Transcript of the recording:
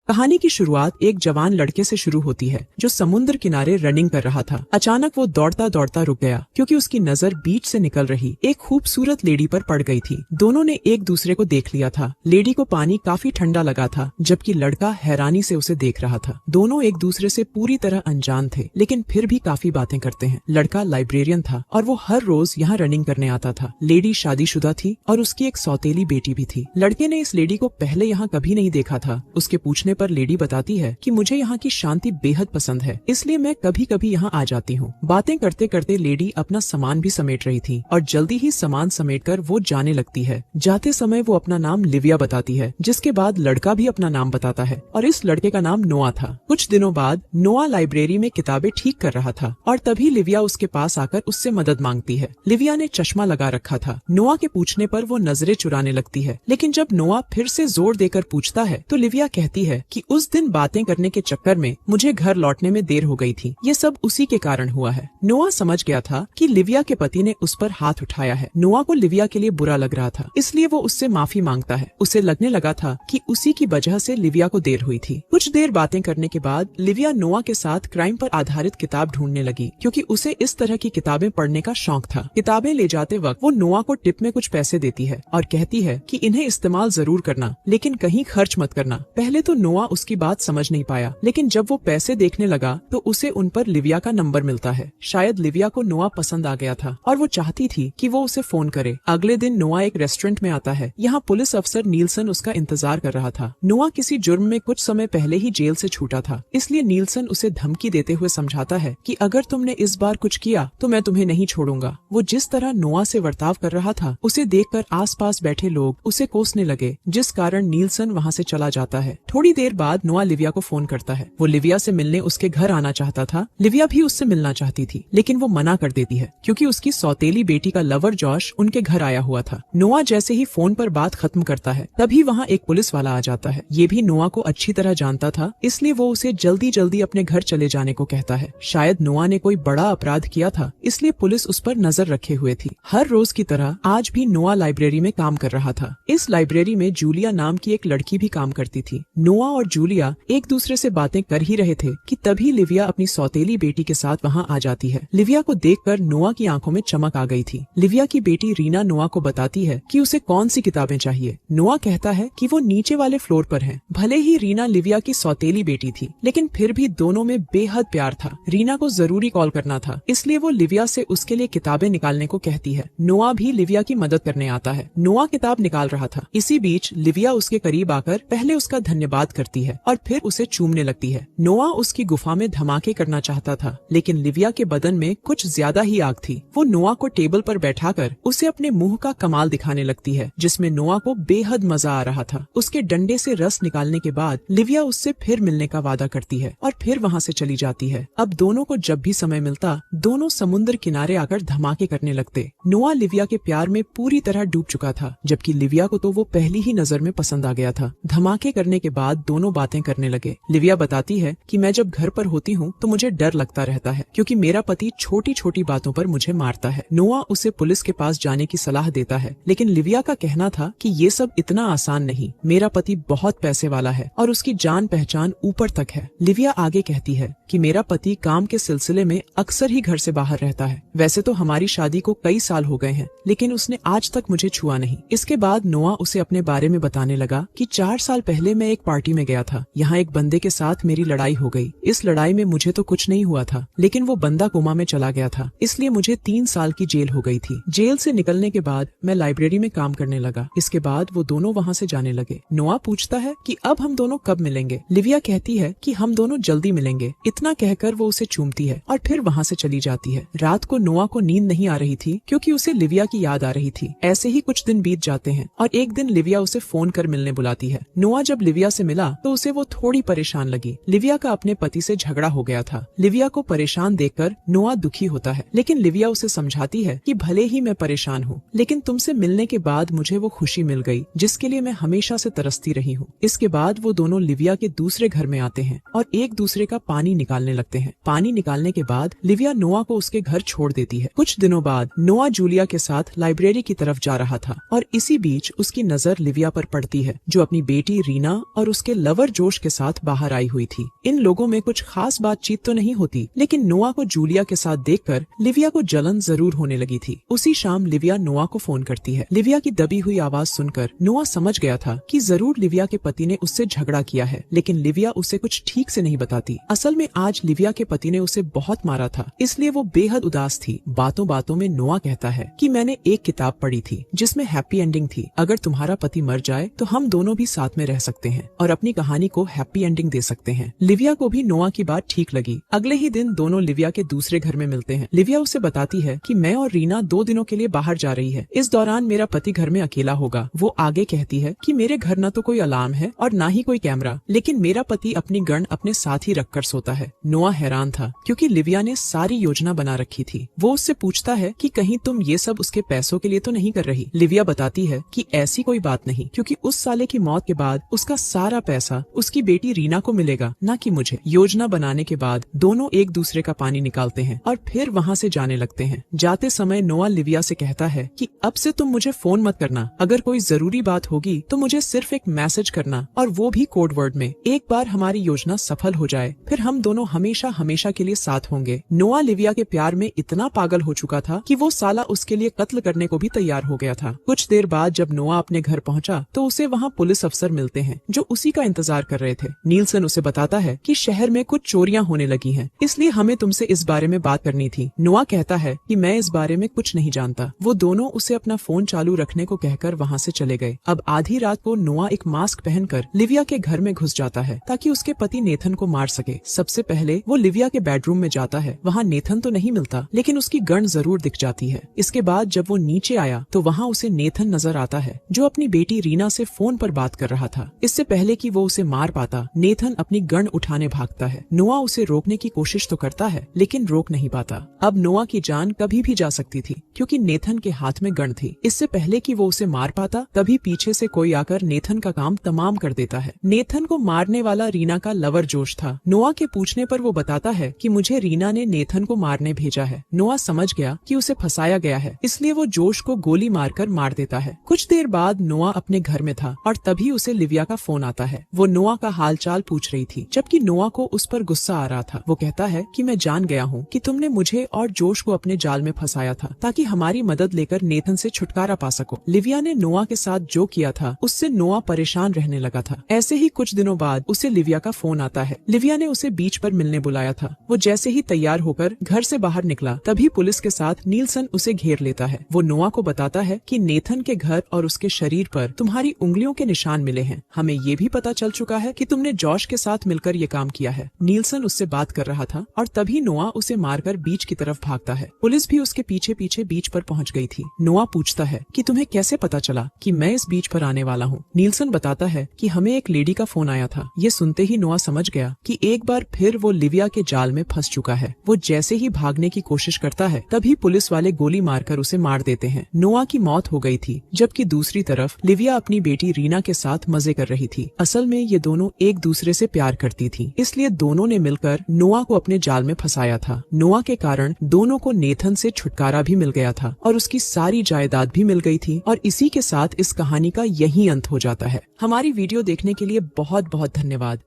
कहानी की शुरुआत एक जवान लड़के से शुरू होती है जो समुद्र किनारे रनिंग कर रहा था। अचानक वो दौड़ता दौड़ता रुक गया क्योंकि उसकी नजर बीच से निकल रही एक खूबसूरत लेडी पर पड़ गई थी। दोनों ने एक दूसरे को देख लिया था। लेडी को पानी काफी ठंडा लगा था जबकि लड़का हैरानी से उसे देख रहा था। दोनों एक दूसरे से पूरी तरह अनजान थे लेकिन फिर भी काफी बातें करते हैं। लड़का लाइब्रेरियन था और वो हर रोज यहाँ रनिंग करने आता था। लेडी शादीशुदा थी और उसकी एक सौतेली बेटी भी थी। लड़के ने इस लेडी को पहले यहाँ कभी नहीं देखा था। उसके पूछने पर लेडी बताती है कि मुझे यहाँ की शांति बेहद पसंद है, इसलिए मैं कभी कभी यहाँ आ जाती हूँ। बातें करते करते लेडी अपना सामान भी समेट रही थी और जल्दी ही सामान समेटकर वो जाने लगती है। जाते समय वो अपना नाम लिविया बताती है, जिसके बाद लड़का भी अपना नाम बताता है और इस लड़के का नाम नोआ था। कुछ दिनों बाद नोआ लाइब्रेरी में किताबें ठीक कर रहा था और तभी लिविया उसके पास आकर उससे मदद मांगती है। लिविया ने चश्मा लगा रखा था। नोआ के पूछने पर वो नजरें चुराने लगती है, लेकिन जब नोआ फिर से जोर देकर पूछता है तो लिविया कहती है कि उस दिन बातें करने के चक्कर में मुझे घर लौटने में देर हो गई थी। ये सब उसी के कारण हुआ है। नोआ समझ गया था कि लिविया के पति ने उस पर हाथ उठाया है। नोआ को लिविया के लिए बुरा लग रहा था, इसलिए वो उससे माफी मांगता है। उसे लगने लगा था कि उसी की वजह से लिविया को देर हुई थी। कुछ देर बातें करने के बाद लिविया नोआ के साथ क्राइम पर आधारित किताब ढूंढने लगी क्योंकि उसे इस तरह की किताबें पढ़ने का शौक था। किताबें ले जाते वक्त वो नोआ को टिप में कुछ पैसे देती है और कहती है कि इन्हें इस्तेमाल जरूर करना, लेकिन कहीं खर्च मत करना। पहले तो नोआ उसकी बात समझ नहीं पाया, लेकिन जब वो पैसे देखने लगा तो उसे उन पर लिविया का नंबर मिलता है। शायद लिविया को नोआ पसंद आ गया था और वो चाहती थी कि वो उसे फोन करे। अगले दिन नोआ एक रेस्टोरेंट में आता है। यहाँ पुलिस अफसर नीलसन उसका इंतजार कर रहा था। नोआ किसी जुर्म में कुछ समय पहले ही जेल से छूटा था, इसलिए नीलसन उसे धमकी देते हुए समझाता है कि अगर तुमने इस बार कुछ किया तो मैं तुम्हें नहीं छोड़ूंगा। वो जिस तरह नोआ से बर्ताव कर रहा था उसे देखकर आसपास बैठे लोग उसे कोसने लगे, जिस कारण नीलसन वहाँ से चला जाता है। थोड़ी देर बाद नोआ लिविया को फोन करता है। वो लिविया से मिलने उसके घर आना चाहता था। लिविया भी उससे मिलना चाहती थी, लेकिन वो मना कर देती है क्योंकि उसकी सौतेली बेटी का लवर जॉश उनके घर आया हुआ था। नोआ जैसे ही फोन पर बात खत्म करता है तभी वहाँ एक पुलिस वाला आ जाता है। ये भी नोआ को अच्छी तरह जानता था, इसलिए वो उसे जल्दी जल्दी अपने घर चले जाने को कहता है। शायद नोआ ने कोई बड़ा अपराध किया था, इसलिए पुलिस उस पर नजर रखे हुए थी। हर रोज की तरह आज भी नोआ लाइब्रेरी में काम कर रहा था। इस लाइब्रेरी में जूलिया नाम की एक लड़की भी काम करती थी। नोआ और जूलिया एक दूसरे से बातें कर ही रहे थे कि तभी लिविया अपनी सौतेली बेटी के साथ वहाँ आ जाती है। लिविया को देखकर नोआ की आंखों में चमक आ गई थी। लिविया की बेटी रीना नोआ को बताती है कि उसे कौन सी किताबें चाहिए। नोआ कहता है कि वो नीचे वाले फ्लोर पर है। भले ही रीना लिविया की सौतेली बेटी थी, लेकिन फिर भी दोनों में बेहद प्यार था। रीना को जरूरी कॉल करना था, इसलिए वो लिविया से उसके लिए किताबें निकालने को कहती है। नोआ भी लिविया की मदद करने आता है। नोआ किताब निकाल रहा था। इसी बीच लिविया उसके करीब आकर पहले उसका धन्यवाद करती है और फिर उसे चूमने लगती है। नोआ उसकी गुफा में धमाके करना चाहता था, लेकिन लिविया के बदन में कुछ ज्यादा ही आग थी। वो नोआ को टेबल पर बैठाकर उसे अपने मुंह का कमाल दिखाने लगती है, जिसमें नोआ को बेहद मजा आ रहा था। उसके डंडे से रस निकालने के बाद लिविया उससे फिर मिलने का वादा करती है और फिर वहाँ से चली जाती है। अब दोनों को जब भी समय मिलता दोनों समुद्र किनारे आकर धमाके करने लगते। नोआ लिविया के प्यार में पूरी तरह डूब चुका था, जबकि लिविया को तो वो पहली ही नजर में पसंद आ गया था। धमाके करने के बाद दोनों बातें करने लगे। लिविया बताती है कि मैं जब घर पर होती हूँ तो मुझे डर लगता रहता है क्योंकि मेरा पति छोटी छोटी बातों पर मुझे मारता है। नोआ उसे पुलिस के पास जाने की सलाह देता है, लेकिन लिविया का कहना था कि ये सब इतना आसान नहीं। मेरा पति बहुत पैसे वाला है और उसकी जान पहचान ऊपर तक है। लिविया आगे कहती है कि मेरा पति काम के सिलसिले में अक्सर ही घर से बाहर रहता है। वैसे तो हमारी शादी को कई साल हो गए हैं, लेकिन उसने आज तक मुझे छुआ नहीं। इसके बाद नोआ उसे अपने बारे में बताने लगा कि 4 साल पहले मैं एक पार्टी में गया था। यहाँ एक बंदे के साथ मेरी लड़ाई हो गई। इस लड़ाई में मुझे तो कुछ नहीं हुआ था, लेकिन वो बंदा कोमा में चला गया था, इसलिए मुझे 3 साल की जेल हो गई थी। जेल से निकलने के बाद मैं लाइब्रेरी में काम करने लगा। इसके बाद वो दोनों वहाँ से जाने लगे। नोआ पूछता है कि अब हम दोनों कब मिलेंगे। लिविया कहती है कि हम दोनों जल्दी मिलेंगे। इतना कहकर वो उसे चूमती है और फिर वहाँ से चली जाती है। रात को नोआ को नींद नहीं आ रही थी क्योंकि उसे लिविया की याद आ रही थी। ऐसे ही कुछ दिन बीत जाते हैं और एक दिन लिविया उसे फोन कर मिलने बुलाती है। नोआ जब लिविया से मिला तो उसे वो थोड़ी परेशान लगी। लिविया का अपने पति से झगड़ा हो गया था। लिविया को परेशान देखकर नोआ दुखी होता है, लेकिन लिविया उसे समझाती है कि भले ही मैं परेशान हूँ, लेकिन तुमसे मिलने के बाद मुझे वो खुशी मिल गई जिसके लिए मैं हमेशा से तरसती रही हूँ। इसके बाद वो दोनों लिविया के दूसरे घर में आते हैं और एक दूसरे का पानी निकालने लगते हैं। पानी निकालने के बाद लिविया नोआ को उसके घर छोड़ देती है। कुछ दिनों बाद नोआ जूलिया के साथ लाइब्रेरी की तरफ जा रहा था और इसी बीच उसकी नजर लिविया पर पड़ती है, जो अपनी बेटी रीना और उसके लवर जोश के साथ बाहर आई हुई थी। इन लोगों में कुछ खास बातचीत तो नहीं होती, लेकिन नोआ को जूलिया के साथ देखकर लिविया को जलन जरूर होने लगी थी। उसी शाम लिविया नोआ को फोन करती है। लिविया की दबी हुई आवाज सुनकर नोआ समझ गया था कि जरूर लिविया के पति ने उससे झगड़ा किया है, लेकिन लिविया उसे कुछ ठीक से नहीं बताती। असल में आज लिविया के पति ने उसे बहुत मारा था, इसलिए वो बेहद उदास थी। बातों बातों में नोआ कहता है कि मैंने एक किताब पढ़ी थी जिसमें हैप्पी एंडिंग थी। अगर तुम्हारा पति मर जाए तो हम दोनों भी साथ में रह सकते हैं और अपनी कहानी को हैप्पी एंडिंग दे सकते हैं। लिविया को भी नोआ की बात ठीक लगी। अगले ही दिन दोनों लिविया के दूसरे घर में मिलते हैं। लिविया उसे बताती है कि मैं और रीना 2 दिनों के लिए बाहर जा रही है। इस दौरान मेरा पति घर में अकेला होगा। वो आगे कहती है कि मेरे घर न तो कोई अलार्म है और न ही कोई कैमरा, लेकिन मेरा पति अपनी गन अपने साथ ही रखकर सोता है। नोआ हैरान था क्योंकि लिविया ने सारी योजना बना रखी थी। वो उससे पूछता है कि कहीं तुम ये सब उसके पैसों के लिए तो नहीं कर रही। लिविया बताती है कि ऐसी कोई बात नहीं, क्योंकि उस साले की मौत के बाद उसका सारा पैसा उसकी बेटी रीना को मिलेगा, न कि मुझे। योजना बनाने के बाद दोनों एक दूसरे का पानी निकालते हैं और फिर वहाँ से जाने लगते हैं। जाते समय नोआ लिविया से कहता है कि अब से तुम मुझे फोन मत करना। अगर कोई जरूरी बात होगी तो मुझे सिर्फ एक मैसेज करना, और वो भी कोड वर्ड में। एक बार हमारी योजना सफल हो जाए फिर हम दोनों हमेशा हमेशा के लिए साथ होंगे। नोआ लिविया के प्यार में इतना पागल हो चुका था कि वो साला उसके लिए कत्ल करने को भी तैयार हो गया था। कुछ देर बाद जब नोआ अपने घर पहुंचा तो उसे वहाँ पुलिस अफसर मिलते हैं जो उसी का इंतजार कर रहे थे। नीलसन उसे बताता है कि शहर में कुछ चोरियां होने लगी हैं, इसलिए हमें तुमसे इस बारे में बात करनी थी। नोआ कहता है कि मैं इस बारे में कुछ नहीं जानता। वो दोनों उसे अपना फोन चालू रखने को कहकर वहाँ से चले गए। अब आधी रात को नोआ एक मास्क पहनकर लिविया के घर में घुस जाता है ताकि उसके पति नेथन को मार सके। सबसे पहले वो लिविया के बेडरूम में जाता है। वहाँ नेथन तो नहीं मिलता, लेकिन उसकी गन जरूर दिख जाती है। इसके बाद जब वो नीचे आया तो वहाँ उसे नेथन नजर आता है जो अपनी बेटी रीना से फोन पर बात कर रहा था। इससे पहले कि वो उसे मार पाता, नेथन अपनी गन उठाने भागता है। नोआ उसे रोकने की कोशिश तो करता है, लेकिन रोक नहीं पाता। अब नोआ की जान कभी भी जा सकती थी क्योंकि नेथन के हाथ में गन थी। इससे पहले कि वो उसे मार पाता, तभी पीछे से कोई आकर नेथन का काम तमाम कर देता है। नेथन को मारने वाला रीना का लवर जोश था। नोआ के पूछने पर वो बताता है कि मुझे रीना ने नेथन को मारने भेजा है। नोआ समझ गया कि उसे फंसाया गया है, इसलिए वो जोश को गोली मारकर मार देता है। कुछ देर बाद नोआ अपने घर में था और तभी उसे लिविया का फोन आता है। वो नोआ का हालचाल पूछ रही थी, जबकि नोआ को उस पर गुस्सा आ रहा था। वो कहता है कि मैं जान गया हूँ कि तुमने मुझे और जोश को अपने जाल में फंसाया था ताकि हमारी मदद लेकर नेथन से छुटकारा पा सको। लिविया ने नोआ के साथ जो किया था उससे नोआ परेशान रहने लगा था। ऐसे ही कुछ दिनों बाद उसे लिविया का फोन आता है। लिविया ने उसे बीच पर मिलने बुलाया था। वो जैसे ही तैयार होकर घर से बाहर निकला, तभी पुलिस के साथ नीलसन उसे घेर लेता है। वो नोआ को बताता है कि नेथन के घर और उसके शरीर पर तुम्हारी उंगलियों के निशान मिले हैं। हमें ये भी पता चल चुका है कि तुमने जॉश के साथ मिलकर ये काम किया है। नीलसन उससे बात कर रहा था और तभी नोआ उसे मारकर बीच की तरफ भागता है। पुलिस भी उसके पीछे पीछे बीच पर पहुंच गई थी। नोआ पूछता है कि तुम्हें कैसे पता चला कि मैं इस बीच पर आने वाला हूँ। नीलसन बताता है कि हमें एक लेडी का फोन आया था। ये सुनते ही नोआ समझ गया कि एक बार फिर वो लिविया के जाल में फंस चुका है। वो जैसे ही भागने की कोशिश करता है, तभी पुलिस वाले गोली मारकर उसे मार देते हैं। नोआ की मौत हो गई थी, जबकि दूसरी तरफ लिविया अपनी बेटी रीना के साथ मजे कर रही थी। असल में ये दोनों एक दूसरे से प्यार करती थी, इसलिए दोनों ने मिलकर नोआ को अपने जाल में फंसाया था। नोआ के कारण दोनों को नेथन से छुटकारा भी मिल गया था और उसकी सारी जायदाद भी मिल गई थी। और इसी के साथ इस कहानी का यही अंत हो जाता है। हमारी वीडियो देखने के लिए बहुत बहुत धन्यवाद।